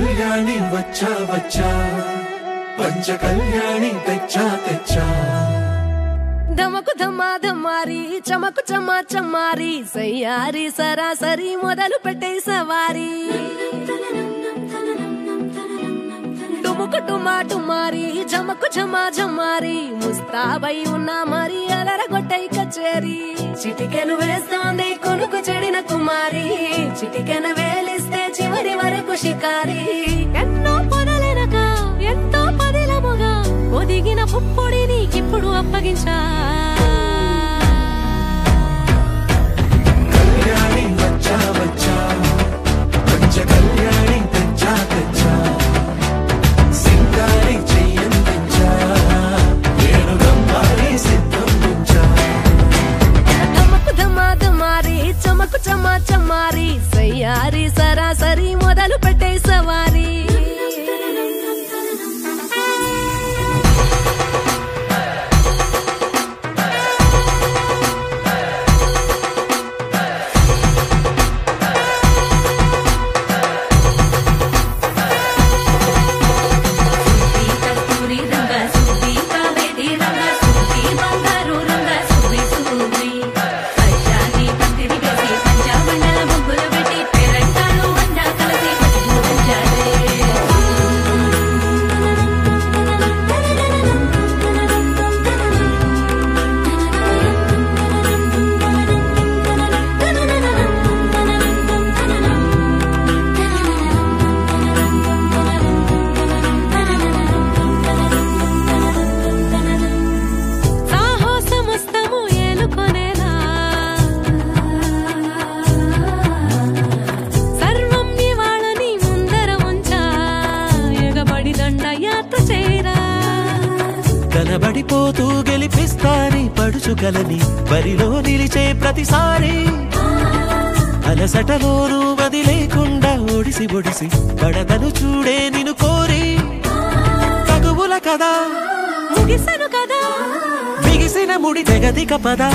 కళ్యాణి వచ్చా వచ్చా పంచ కళ్యాణి తెచ్చా తెచ్చా ధమకు ధమాధమారి చమకు చమా చమ్మారి సయ్యారి సరాసరి మొదలు పెట్టే సవారీ టుముకు టుమా టుమారి చమకు ఝమా ఝమారి ముస్తాబై ఉన్నా మరి అలరగొట్టై కచేరి చిటికెను వేస్తోంది కొనుకు చెడిన కుమారి చిటికెను వేలిస్తే చివరి వరకు షికారి ఎన్నో పొదలెనక ఎంతో పదిలముగా ఒదిగిన పుప్పొడి నీకిప్పుడు అప్పగించా కళ్యాణి వచ్చా వచ్చా పంచ కళ్యాణి తెచ్చా తెచ్చా సింగారి చెయ్యందించా నేను గంగారి సిద్ధందించా ధమకు ధమాధమారి చమకు చమా చమ్మారి సయ్యారి సరాసరి మొదలు పెట్టే సవారీ కనబడిపోతూ గెలిపిస్తాని పడుచుకలని బరిలో నిలిచే ప్రతిసారి అలసటలోనూ వదిలేకుండా ఒడిసి ఒడిసి పడతను చూడే నిన్ను కోరి తగువుల కదా ముగిసను కదా బిగిసిన ముడి తెగదిక పదా